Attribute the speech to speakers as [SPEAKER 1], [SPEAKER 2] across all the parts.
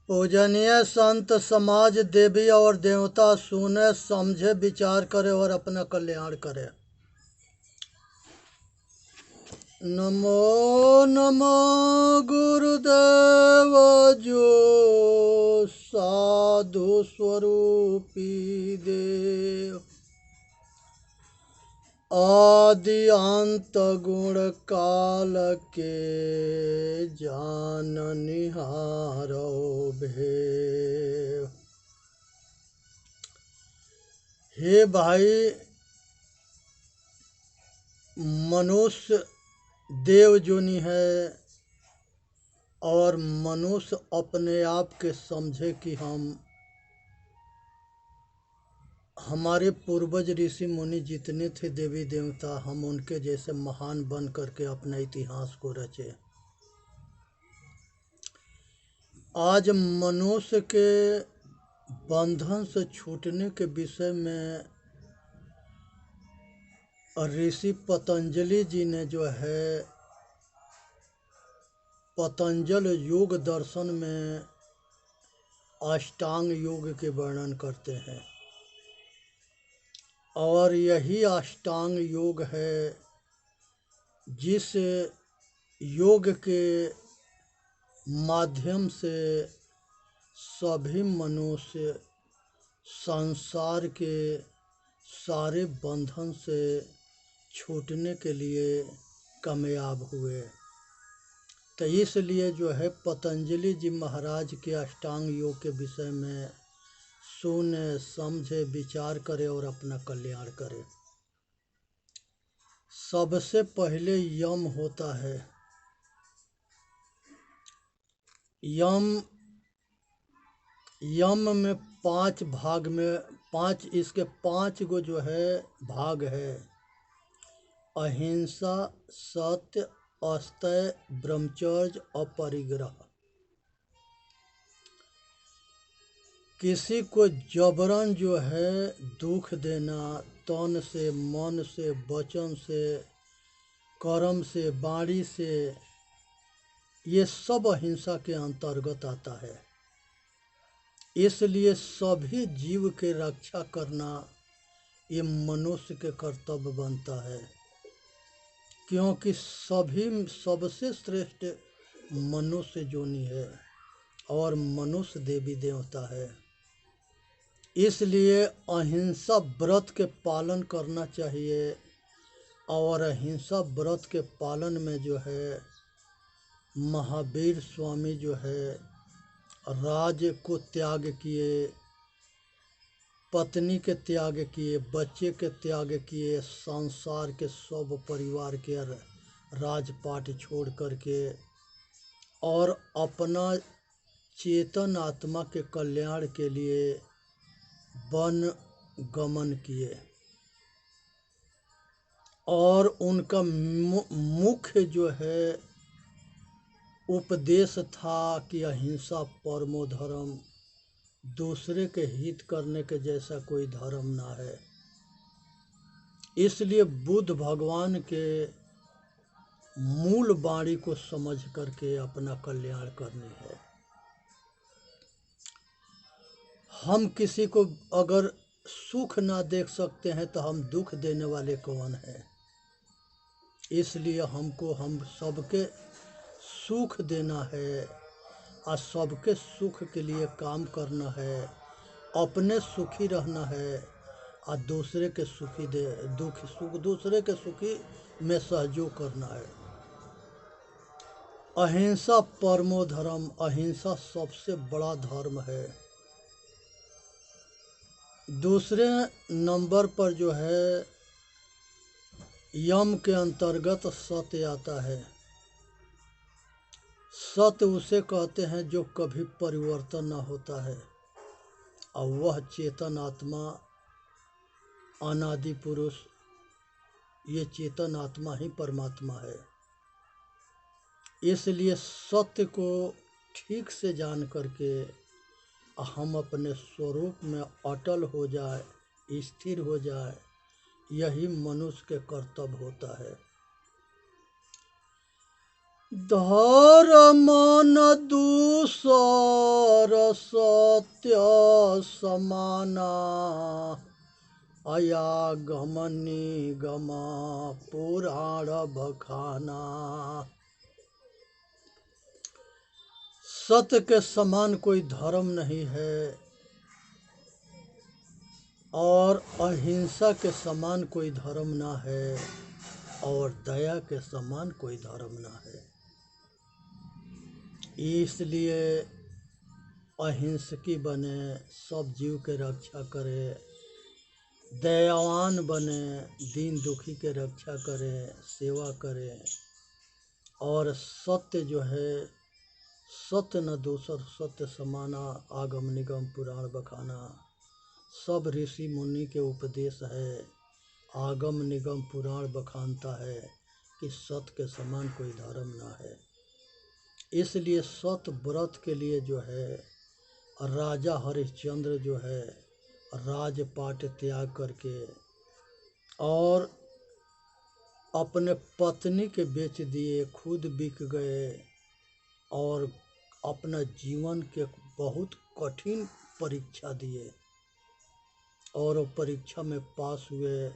[SPEAKER 1] पूजनीय संत समाज देवी और देवता सुने समझे विचार करे और अपना कल्याण करे। नमो नमो गुरुदेव जो साधु स्वरूपी देव। आदि अंत गुण काल के जान निहारो भेव। हे भाई, मनुष्य देव जोनी है और मनुष्य अपने आप के समझे कि हमारे पूर्वज ऋषि मुनि जितने थे देवी देवता, हम उनके जैसे महान बन करके अपने इतिहास को रचे। आज मनुष्य के बंधन से छूटने के विषय में ऋषि पतंजलि जी ने जो है पतंजल योग दर्शन में अष्टांग योग के वर्णन करते हैं और यही अष्टांग योग है जिस योग के माध्यम से सभी मनुष्य संसार के सारे बंधन से छूटने के लिए कामयाब हुए। तो इसलिए जो है पतंजलि जी महाराज के अष्टांग योग के विषय में सुने समझे विचार करे और अपना कल्याण करे। सबसे पहले यम होता है। यम में 5 भाग में इसके 5 गो जो है भाग है। अहिंसा, सत्य, अस्तेय, ब्रह्मचर्य, अपरिग्रह। किसी को जबरन जो है दुख देना, तन से, मन से, वचन से, कर्म से, वाणी से, ये सब अहिंसा के अंतर्गत आता है। इसलिए सभी जीव के रक्षा करना ये मनुष्य के कर्तव्य बनता है, क्योंकि सबसे श्रेष्ठ मनुष्य जोनी है और मनुष्य देवी देवता है। इसलिए अहिंसा व्रत के पालन करना चाहिए और अहिंसा व्रत के पालन में जो है महावीर स्वामी जो है राज्य को त्याग किए, पत्नी के त्याग किए, बच्चे के त्याग किए, संसार के सब परिवार के राजपाट छोड़ करके और अपना चेतन आत्मा के कल्याण के लिए वन गमन किए। और उनका मुख्य जो है उपदेश था कि अहिंसा परमो धर्म, दूसरे के हित करने के जैसा कोई धर्म ना है। इसलिए बुद्ध भगवान के मूल वाणी को समझ करके अपना कल्याण करनी है। हम किसी को अगर सुख ना देख सकते हैं तो हम दुख देने वाले कौन हैं? इसलिए हमको हम सबके सुख देना है और सबके सुख के लिए काम करना है, अपने सुखी रहना है और दूसरे के दूसरे के सुखी में सहयोग करना है। अहिंसा परमो धर्म, अहिंसा सबसे बड़ा धर्म है। दूसरे नंबर पर जो है यम के अंतर्गत सत्य आता है। सत्य उसे कहते हैं जो कभी परिवर्तन न होता है और वह चेतन आत्मा, अनादि पुरुष, ये चेतन आत्मा ही परमात्मा है। इसलिए सत्य को ठीक से जान करके हम अपने स्वरूप में अटल हो जाए, स्थिर हो जाए, यही मनुष्य के कर्तव्य होता है। धर्म न दूसर सत्य समाना अयागम निगम पुराण बखाना। सत्य के समान कोई धर्म नहीं है और अहिंसा के समान कोई धर्म ना है और दया के समान कोई धर्म ना है। इसलिए अहिंसकी बने, सब जीव के रक्षा करे, दयावान बने, दीन दुखी के रक्षा करे, सेवा करे। और सत्य जो है, सत्य न दूसर सत्य समाना आगम निगम पुराण बखाना। सब ऋषि मुनि के उपदेश है, आगम निगम पुराण बखानता है कि सत्य के समान कोई धर्म ना है। इसलिए सत्य व्रत के लिए जो है राजा हरिश्चंद्र जो है राजपाट त्याग करके और अपने पत्नी के बेच दिए, खुद बिक गए और अपना जीवन के बहुत कठिन परीक्षा दिए और वो परीक्षा में पास हुए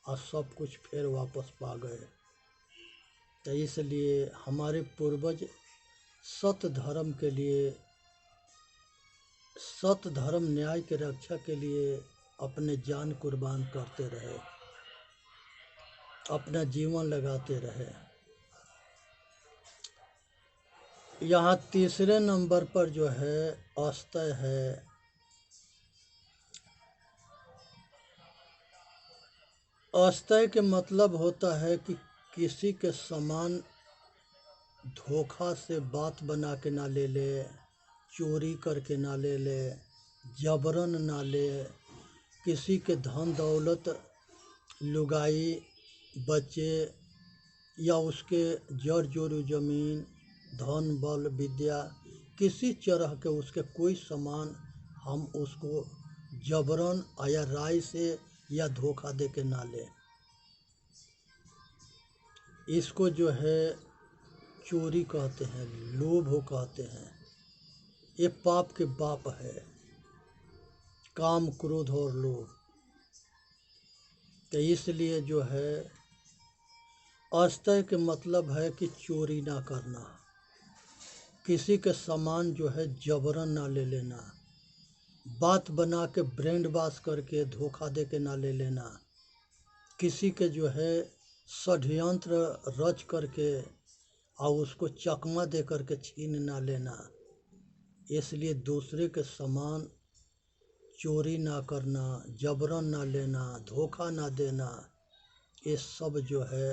[SPEAKER 1] और सब कुछ फिर वापस पा गए। तो इसलिए हमारे पूर्वज सत्य धर्म के लिए, सत्य धर्म न्याय के रक्षा के लिए अपने जान कुर्बान करते रहे, अपना जीवन लगाते रहे। यहाँ तीसरे नंबर पर जो है अस्तेय है। अस्तेय के मतलब होता है कि किसी के समान धोखा से बात बना के ना ले ले, चोरी करके ना ले ले, जबरन ना ले, किसी के धन दौलत, लुगाई, बच्चे या उसके जड़ जोरू जमीन, धन बल विद्या, किसी तरह के उसके कोई सामान हम उसको जबरन या राय से या धोखा दे के ना ले। इसको जो है चोरी कहते हैं, लोभ कहते हैं। ये पाप के बाप है, काम क्रोध और लोभ। तो इसलिए जो है अस्तेय के मतलब है कि चोरी ना करना, किसी के सामान जो है जबरन ना ले लेना, बात बना के ब्रेंड बास करके धोखा दे के ना ले लेना, किसी के जो है षड्यंत्र रच करके और उसको चकमा दे करके छीन ना लेना। इसलिए दूसरे के सामान चोरी ना करना, जबरन ना लेना, धोखा ना देना, ये सब जो है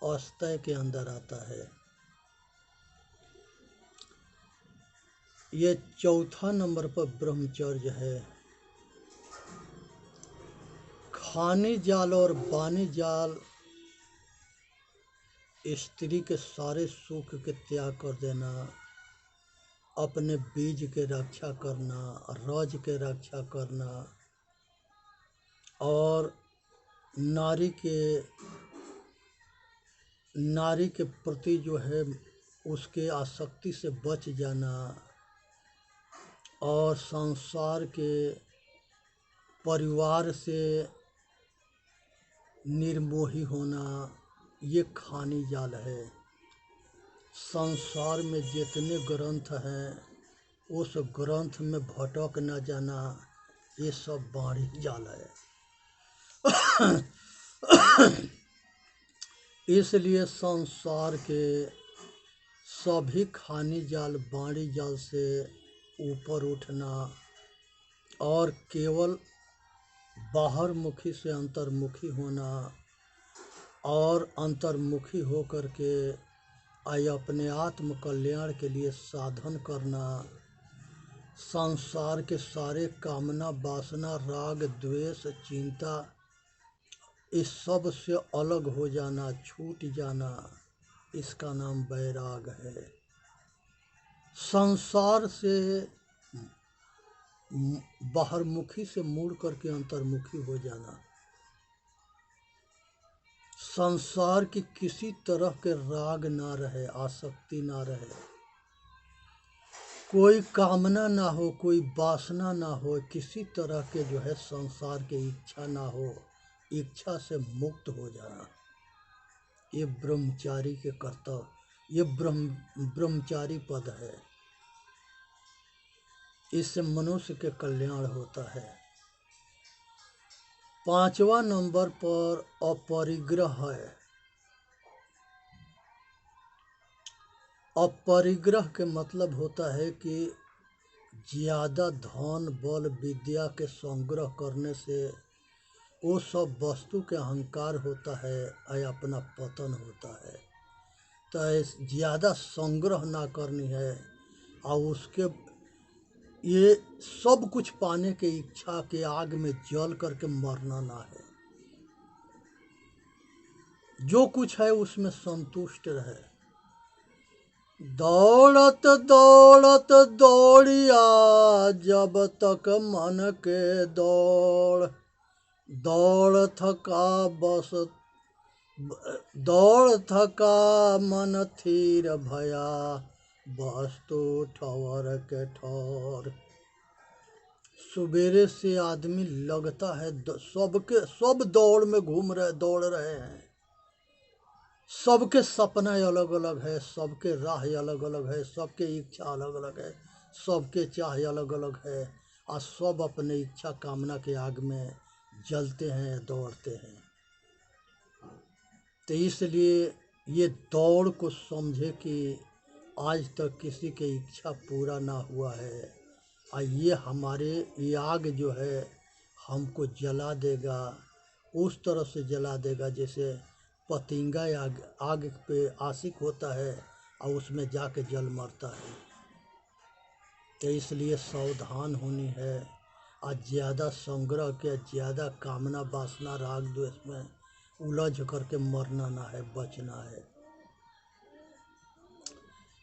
[SPEAKER 1] अस्तेय के अंदर आता है। ये चौथा नंबर पर ब्रह्मचर्य है। खानी जाल और बानी जाल स्त्री के सारे सुख के त्याग कर देना, अपने बीज के रक्षा करना, रज के रक्षा करना और नारी के प्रति जो है उसके आसक्ति से बच जाना और संसार के परिवार से निर्मोही होना, ये खानी जाल है। संसार में जितने ग्रंथ हैं उस ग्रंथ में भटक न जाना, ये सब बाणी जाल है। इसलिए संसार के सभी खानी जाल, बाणी जाल से ऊपर उठना और केवल बाहर मुखी से अंतर्मुखी होना और अंतर्मुखी होकर के अपने आत्म कल्याण के लिए साधन करना, संसार के सारे कामना, वासना, राग, द्वेष, चिंता, इस सब से अलग हो जाना, छूट जाना, इसका नाम वैराग है। संसार से बाहरमुखी से मुड़ करके अंतर्मुखी हो जाना, संसार की किसी तरह के राग ना रहे, आसक्ति ना रहे, कोई कामना ना हो, कोई वासना ना हो, किसी तरह के जो है संसार की इच्छा ना हो, इच्छा से मुक्त हो जाना, ये ब्रह्मचारी के कर्तव्य, ये ब्रह्मचारी पद है। इससे मनुष्य के कल्याण होता है। 5वां नंबर पर अपरिग्रह है। अपरिग्रह के मतलब होता है कि ज़्यादा धन बल विद्या के संग्रह करने से वो सब वस्तु के अहंकार होता है और अपना पतन होता है। तो ज़्यादा संग्रह ना करनी है और उसके ये सब कुछ पाने के इच्छा के आग में जल करके मरना ना है। जो कुछ है उसमें संतुष्ट रहे। दौड़त दौड़त दौड़िया जब तक मन के दौड़, दौड़ थका बस दौड़ थका मन थीर भया, वस्तु ठवर के ठौर। सवेरे से आदमी लगता है सब दौड़ में घूम रहे, दौड़ रहे हैं। सबके सपना अलग अलग है, सबके राह अलग अलग है, सबके इच्छा अलग अलग है, सबके चाह अलग अलग है, और सब अपने इच्छा कामना के आग में जलते हैं, दौड़ते हैं। तो इसलिए ये दौड़ को समझे कि आज तक किसी की इच्छा पूरा ना हुआ है और ये हमारे ये आग जो है हमको जला देगा, उस तरह से जला देगा जैसे पतंगा आग पे आशिक होता है और उसमें जाके जल मरता है। तो इसलिए सावधान होनी है और ज़्यादा संग्रह के, ज़्यादा कामना वासना राग द्वेष में उलझ करके मरना ना है, बचना है।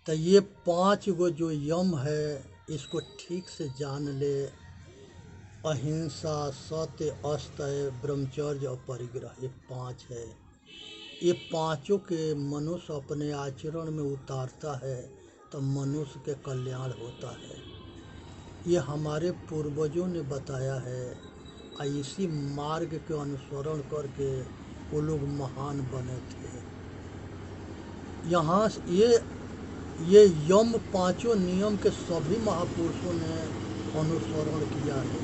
[SPEAKER 1] तो ये 5 गो जो यम है इसको ठीक से जान ले। अहिंसा, सत्य, अस्तेय, ब्रह्मचर्य और परिग्रह, ये 5 है। ये पांचों के मनुष्य अपने आचरण में उतारता है तो मनुष्य के कल्याण होता है। ये हमारे पूर्वजों ने बताया है और इसी मार्ग के अनुसरण करके वो लोग महान बने थे। यहाँ ये यम 5 नियम के सभी महापुरुषों ने अनुसरण किया है।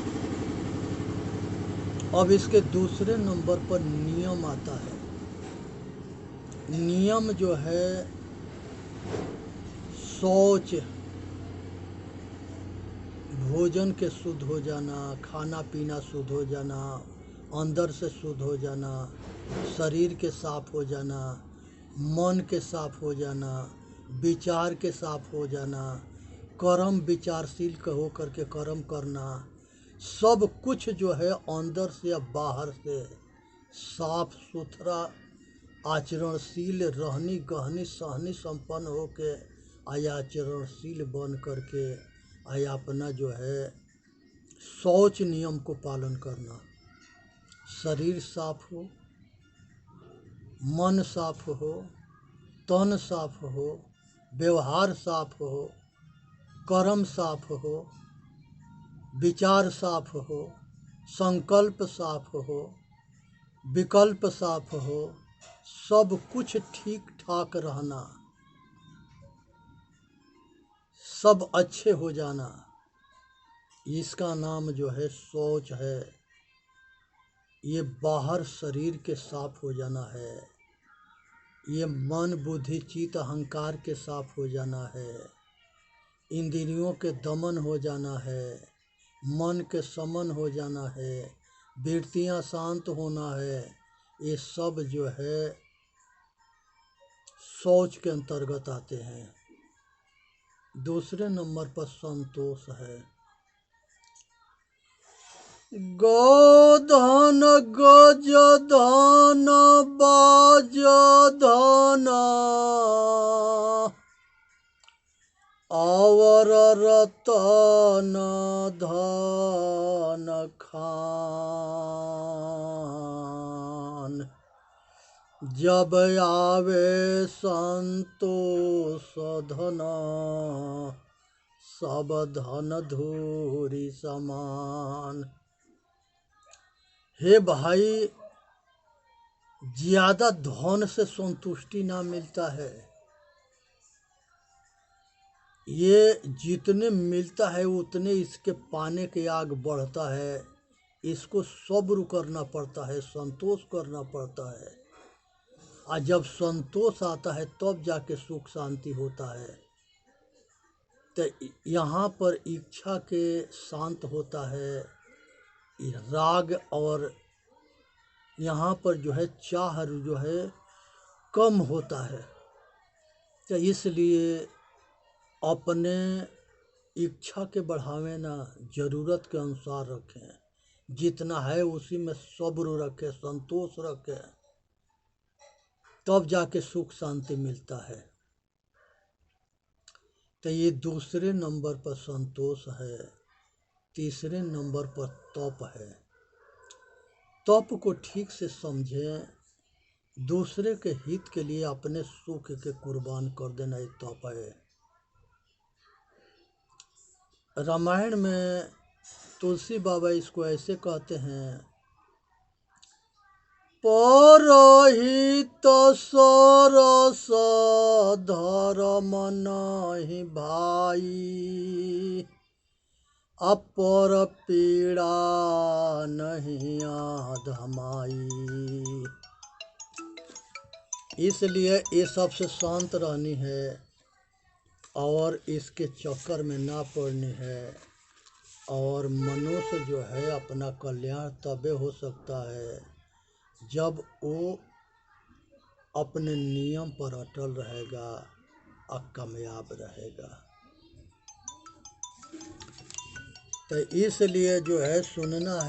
[SPEAKER 1] अब इसके दूसरे नंबर पर नियम आता है। नियम जो है शौच, भोजन के शुद्ध हो जाना, खाना पीना शुद्ध हो जाना, अंदर से शुद्ध हो जाना, शरीर के साफ हो जाना, मन के साफ हो जाना, विचार के साफ हो जाना, कर्म विचारशील हो करके कर्म करना, सब कुछ जो है अंदर से या बाहर से साफ सुथरा आचरणशील रहनी गहनी सहनी संपन्न होके आचरणशील बन करके अपना जो है शौच नियम को पालन करना। शरीर साफ हो, मन साफ हो, तन साफ हो, व्यवहार साफ हो, कर्म साफ हो, विचार साफ हो, संकल्प साफ हो, विकल्प साफ हो, सब कुछ ठीक ठाक रहना, सब अच्छे हो जाना, इसका नाम जो है शौच है। ये बाहर शरीर के साफ हो जाना है, ये मन बुद्धि चित्त अहंकार के साफ हो जाना है, इंद्रियों के दमन हो जाना है, मन के समन हो जाना है, वृत्तियाँ शांत होना है। ये सब जो है शौच के अंतर्गत आते हैं। दूसरे नंबर पर संतोष है। गोधन गज धन बाज धन और रतन धन खान, जब आवे संतोष धन सब धन धूरी समान। हे भाई, ज्यादा धन से संतुष्टि ना मिलता है। ये जितने मिलता है उतने इसके पाने के आग बढ़ता है। इसको सब्र करना पड़ता है, संतोष करना पड़ता है। और जब संतोष आता है तब जाके सुख शांति होता है। तो यहाँ पर इच्छा के शांत होता है, राग और यहाँ पर जो है चाह जो है कम होता है। तो इसलिए अपने इच्छा के बढ़ावे ना, ज़रूरत के अनुसार रखें। जितना है उसी में सब्र रखें, संतोष रखें, तब जाके सुख शांति मिलता है। तो ये दूसरे नंबर पर संतोष है। तीसरे नंबर पर तप है। तप को ठीक से समझें। दूसरे के हित के लिए अपने सुख के कुर्बान कर देना ये तप है। रामायण में तुलसी बाबा इसको ऐसे कहते हैं, परहित सरस धर्म नहीं भाई, अपर पीड़ा नहीं आधमाई। इसलिए ये सबसे शांत रहनी है और इसके चक्कर में ना पड़नी है। और मनुष्य जो है अपना कल्याण तबे हो सकता है जब वो अपने नियम पर अटल रहेगा और कामयाब रहेगा। तो इसलिए जो है सुनना है।